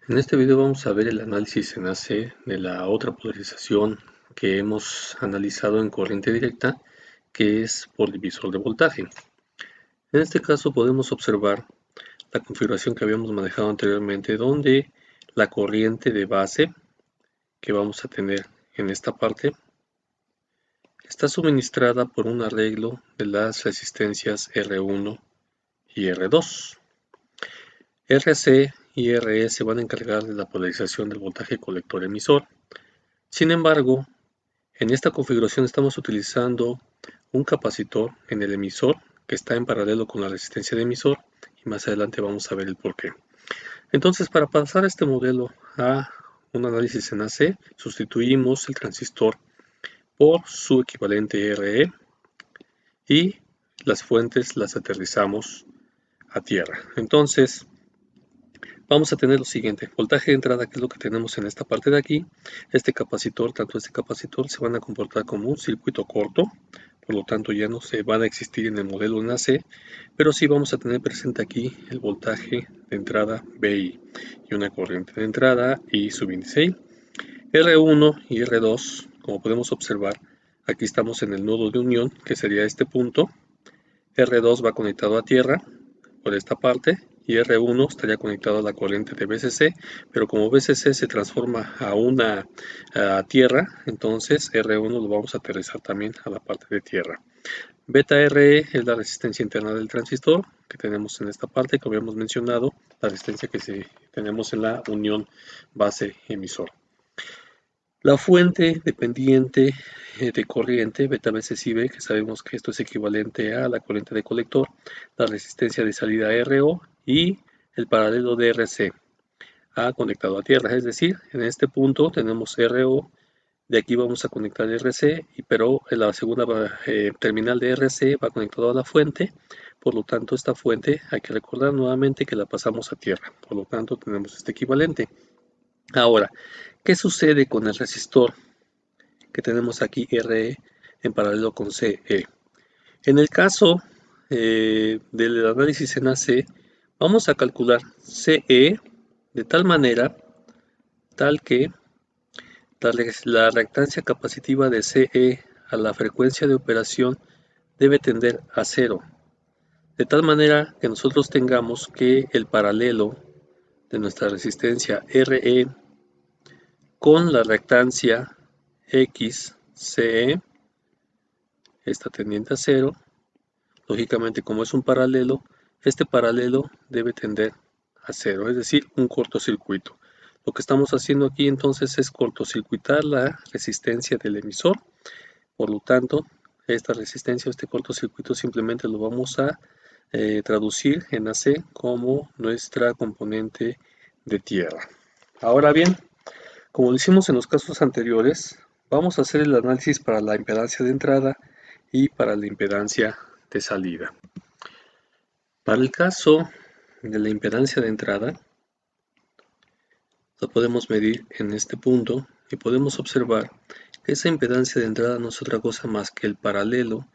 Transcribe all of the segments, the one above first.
En este video vamos a ver el análisis en AC de la otra polarización que hemos analizado en corriente directa, que es por divisor de voltaje. En este caso podemos observar la configuración que habíamos manejado anteriormente, donde la corriente de base que vamos a tener en esta parte está suministrada por un arreglo de las resistencias R1 y R2. RC y RE se van a encargar de la polarización del voltaje colector emisor. Sin embargo, en esta configuración estamos utilizando un capacitor en el emisor que está en paralelo con la resistencia de emisor, y más adelante vamos a ver el porqué. Entonces, para pasar este modelo a un análisis en AC, sustituimos el transistor por su equivalente RE y las fuentes las aterrizamos a tierra. Entonces, vamos a tener lo siguiente: voltaje de entrada, que es lo que tenemos en esta parte de aquí. Este capacitor, tanto este capacitor, se van a comportar como un circuito corto, por lo tanto ya no se van a existir en el modelo en AC, pero sí vamos a tener presente aquí el voltaje de entrada VI y una corriente de entrada y subíndice I. R1 y R2, como podemos observar, aquí estamos en el nodo de unión, que sería este punto. R2 va conectado a tierra por esta parte, y R1 estaría conectado a la corriente de VCC, pero como VCC se transforma a tierra, entonces R1 lo vamos a aterrizar también a la parte de tierra. Beta RE es la resistencia interna del transistor que tenemos en esta parte, que habíamos mencionado, la resistencia que tenemos en la unión base-emisor. La fuente dependiente de corriente, beta VCC, que sabemos que esto es equivalente a la corriente de colector, la resistencia de salida RO y el paralelo de RC conectado a tierra. Es decir, en este punto tenemos RO, de aquí vamos a conectar RC, pero en la segunda terminal de RC va conectado a la fuente. Por lo tanto, esta fuente hay que recordar nuevamente que la pasamos a tierra. Por lo tanto, tenemos este equivalente. Ahora, ¿qué sucede con el resistor que tenemos aquí, RE, en paralelo con CE? En el caso del análisis en AC, vamos a calcular CE de tal manera tal que la reactancia capacitiva de CE a la frecuencia de operación debe tender a 0, de tal manera que nosotros tengamos que el paralelo de nuestra resistencia RE con la reactancia XCE está tendiente a 0. Lógicamente, como es un paralelo, este paralelo debe tender a 0, es decir, un cortocircuito. Lo que estamos haciendo aquí entonces es cortocircuitar la resistencia del emisor. Por lo tanto, esta resistencia o este cortocircuito simplemente lo vamos a traducir en AC como nuestra componente de tierra. Ahora bien, como lo hicimos en los casos anteriores, vamos a hacer el análisis para la impedancia de entrada y para la impedancia de salida. Para el caso de la impedancia de entrada, la podemos medir en este punto y podemos observar que esa impedancia de entrada no es otra cosa más que el paralelo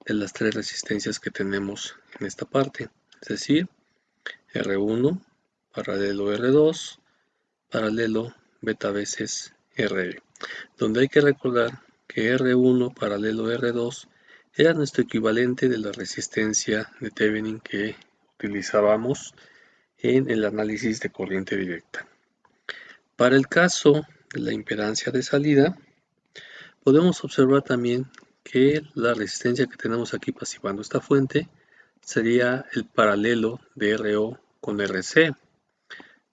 de las tres resistencias que tenemos en esta parte, es decir, R1, paralelo R2, paralelo beta veces RE, donde hay que recordar que R1 paralelo R2 era nuestro equivalente de la resistencia de Thevenin que utilizábamos en el análisis de corriente directa. Para el caso de la impedancia de salida, podemos observar también que la resistencia que tenemos aquí pasivando esta fuente sería el paralelo de RO con RC.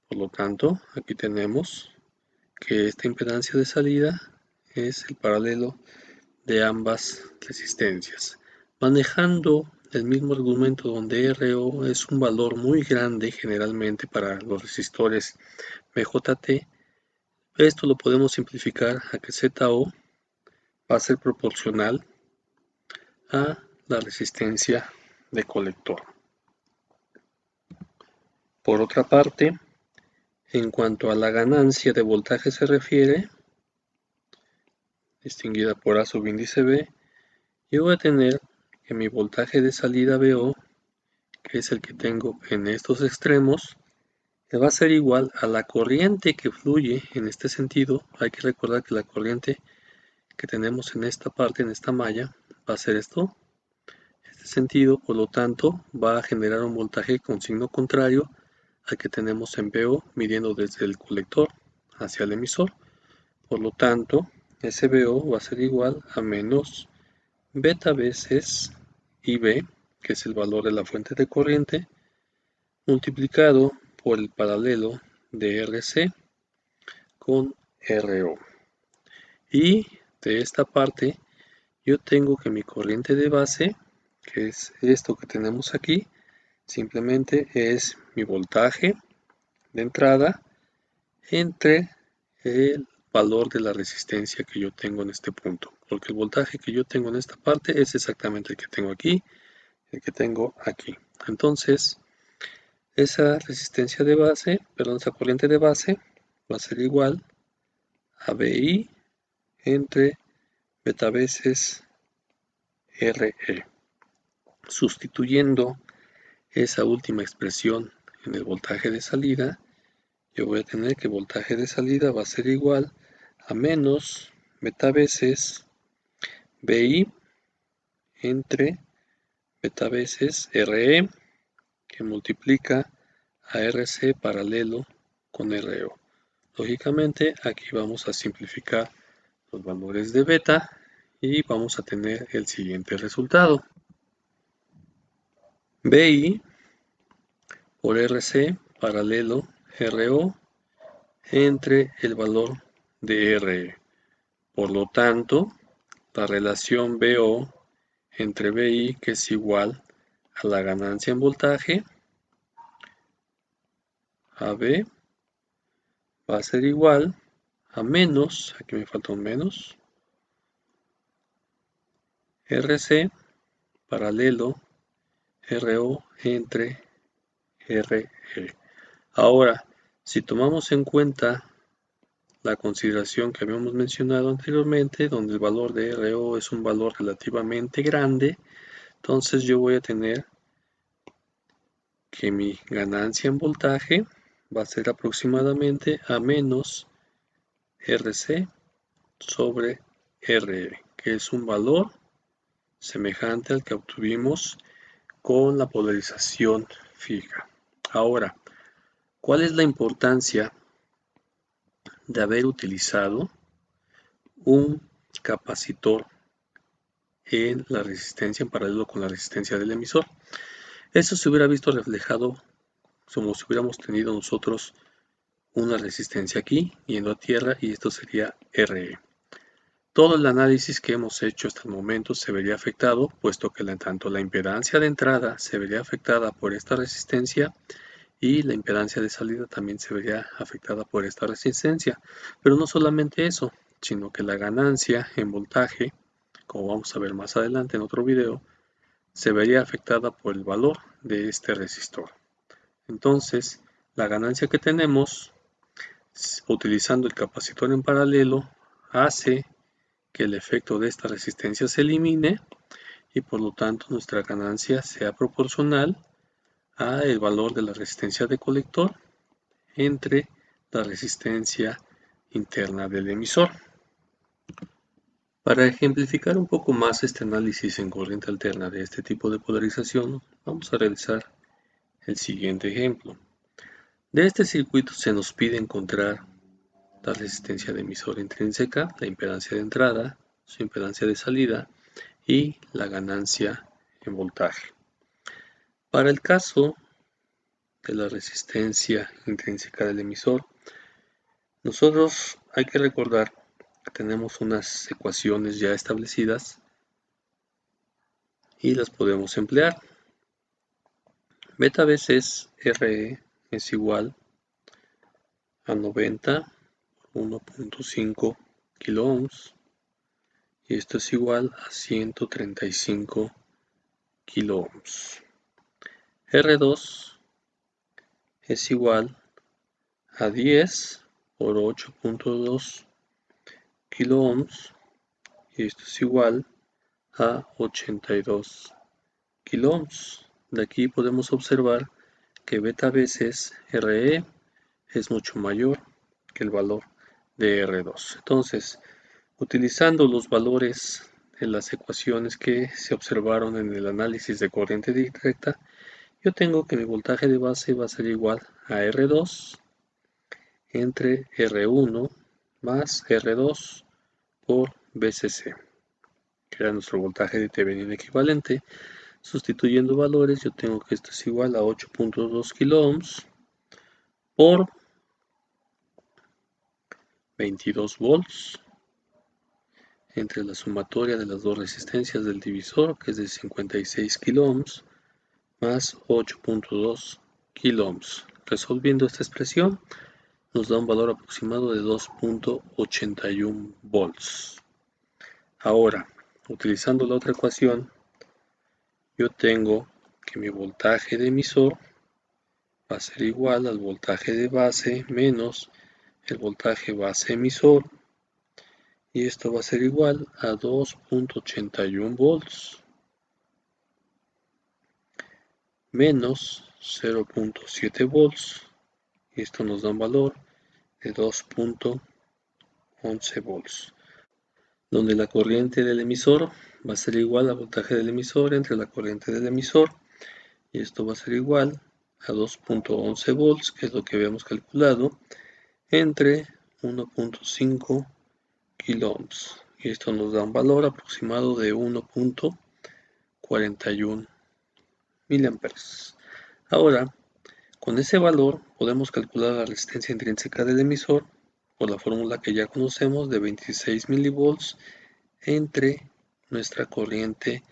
Por lo tanto, aquí tenemos que esta impedancia de salida es el paralelo de ambas resistencias. Manejando el mismo argumento donde RO es un valor muy grande generalmente para los resistores BJT, esto lo podemos simplificar a que ZO va a ser proporcional a la resistencia de colector. Por otra parte, en cuanto a la ganancia de voltaje se refiere, distinguida por A subíndice B, yo voy a tener que mi voltaje de salida VO, que es el que tengo en estos extremos, que va a ser igual a la corriente que fluye en este sentido. Hay que recordar que la corriente que tenemos en esta parte, en esta malla, va a ser esto, este sentido, por lo tanto va a generar un voltaje con signo contrario al que tenemos en VO midiendo desde el colector hacia el emisor. Por lo tanto, ese VO va a ser igual a menos beta veces IB, que es el valor de la fuente de corriente, multiplicado por el paralelo de RC con RO. Y de esta parte yo tengo que mi corriente de base, que es esto que tenemos aquí, simplemente es mi voltaje de entrada entre el valor de la resistencia que yo tengo en este punto, porque el voltaje que yo tengo en esta parte es exactamente el que tengo aquí, el que tengo aquí. Entonces, esa resistencia de base, perdón, esa corriente de base va a ser igual a BI entre beta veces RE. Sustituyendo esa última expresión en el voltaje de salida, yo voy a tener que el voltaje de salida va a ser igual a menos beta veces BI entre beta veces RE, que multiplica a RC paralelo con RO. Lógicamente aquí vamos a simplificar los valores de beta y vamos a tener el siguiente resultado. BI por RC paralelo RO entre el valor de RE. Por lo tanto, la relación BO entre BI, que es igual a la ganancia en voltaje, AB, va a ser igual a menos, aquí me falta un menos, RC paralelo RO entre RE. Ahora, si tomamos en cuenta la consideración que habíamos mencionado anteriormente, donde el valor de RO es un valor relativamente grande, entonces yo voy a tener que mi ganancia en voltaje va a ser aproximadamente a menos RC sobre RE, que es un valor semejante al que obtuvimos con la polarización fija. Ahora, ¿cuál es la importancia de haber utilizado un capacitor en la resistencia en paralelo con la resistencia del emisor? Eso se hubiera visto reflejado como si hubiéramos tenido nosotros una resistencia aquí yendo a tierra y esto sería RE. Todo el análisis que hemos hecho hasta el momento se vería afectado, puesto que tanto la impedancia de entrada se vería afectada por esta resistencia y la impedancia de salida también se vería afectada por esta resistencia. Pero no solamente eso, sino que la ganancia en voltaje, como vamos a ver más adelante en otro video, se vería afectada por el valor de este resistor. Entonces, la ganancia que tenemos utilizando el capacitor en paralelo hace que el efecto de esta resistencia se elimine y por lo tanto nuestra ganancia sea proporcional a el valor de la resistencia de colector entre la resistencia interna del emisor. Para ejemplificar un poco más este análisis en corriente alterna de este tipo de polarización, vamos a realizar el siguiente ejemplo. De este circuito se nos pide encontrar la resistencia de emisor intrínseca, la impedancia de entrada, su impedancia de salida y la ganancia en voltaje. Para el caso de la resistencia intrínseca del emisor, nosotros hay que recordar que tenemos unas ecuaciones ya establecidas y las podemos emplear. Beta veces RE es igual a 90 por 1.5 kilo ohms y esto es igual a 135 kilo ohms. R2 es igual a 10 por 8.2 kilo ohms y esto es igual a 82 kilo ohms. De aquí podemos observar que beta veces RE es mucho mayor que el valor de R2. Entonces, utilizando los valores de las ecuaciones que se observaron en el análisis de corriente directa, yo tengo que mi voltaje de base va a ser igual a R2 entre R1 más R2 por VCC, que era nuestro voltaje de Thevenin equivalente. Sustituyendo valores, yo tengo que esto es igual a 8.2 kiloohms por 22 volts entre la sumatoria de las dos resistencias del divisor, que es de 56 kiloohms, más 8.2 kiloohms. Resolviendo esta expresión, nos da un valor aproximado de 2.81 volts. Ahora, utilizando la otra ecuación, yo tengo que mi voltaje de emisor va a ser igual al voltaje de base menos el voltaje base emisor, y esto va a ser igual a 2.81 volts menos 0.7 volts, y esto nos da un valor de 2.11 volts, donde la corriente del emisor va a ser igual al voltaje del emisor entre la corriente del emisor, y esto va a ser igual a 2.11 volts, que es lo que habíamos calculado, entre 1.5 kiloohms, y esto nos da un valor aproximado de 1.41 miliamperes. Ahora, con ese valor podemos calcular la resistencia intrínseca del emisor por la fórmula que ya conocemos de 26 milivolts entre nuestra corriente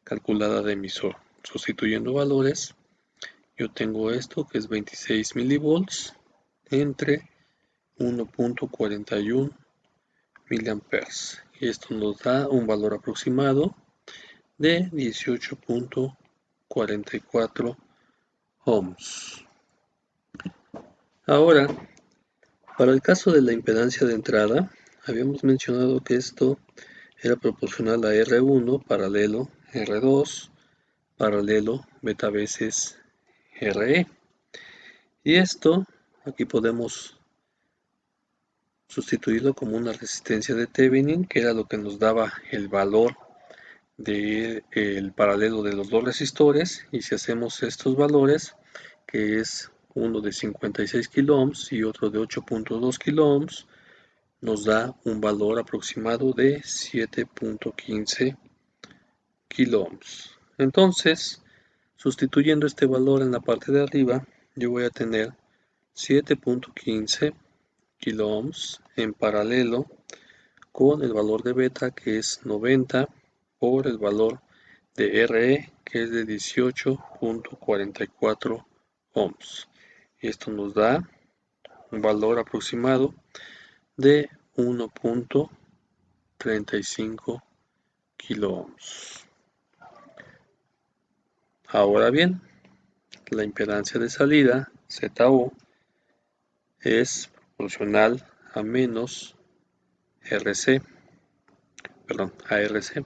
calculada de emisor. Sustituyendo valores, yo tengo esto que es 26 milivolts entre 1.41 miliamperes, y esto nos da un valor aproximado de 18.44 ohms. Ahora, para el caso de la impedancia de entrada, habíamos mencionado que esto era proporcional a R1 paralelo R2 paralelo beta veces RE. Y esto aquí podemos sustituirlo como una resistencia de Thevenin, que era lo que nos daba el valor del paralelo de los dos resistores. Y si hacemos estos valores, que es uno de 56 kiloohms y otro de 8.2 kiloohms, nos da un valor aproximado de 7.15 kiloohms. Entonces, sustituyendo este valor en la parte de arriba, yo voy a tener 7.15 kiloohms en paralelo con el valor de beta, que es 90, por el valor de RE, que es de 18.44 ohms. Y esto nos da un valor aproximado de 1.35 kiloohms. Ahora bien, la impedancia de salida, ZO, es proporcional a menos RC, ARC,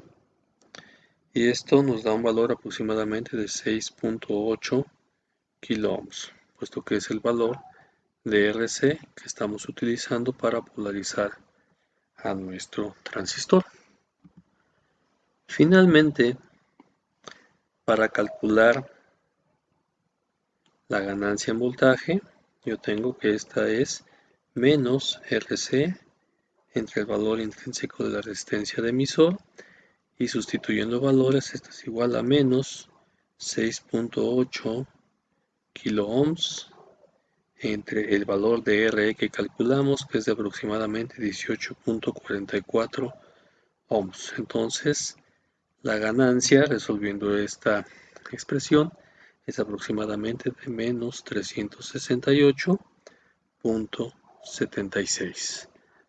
y esto nos da un valor aproximadamente de 6.8 kiloohms, puesto que es el valor de RC que estamos utilizando para polarizar a nuestro transistor. Finalmente, para calcular la ganancia en voltaje, yo tengo que esta es menos RC entre el valor intrínseco de la resistencia de emisor, y sustituyendo valores, esto es igual a menos 6.8 kiloohms entre el valor de RE que calculamos, que es de aproximadamente 18.44 ohms. Entonces, la ganancia resolviendo esta expresión es aproximadamente de menos 368.76.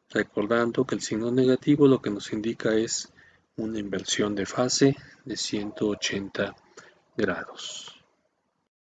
Recordando que el signo negativo lo que nos indica es una inversión de fase de 180 grados.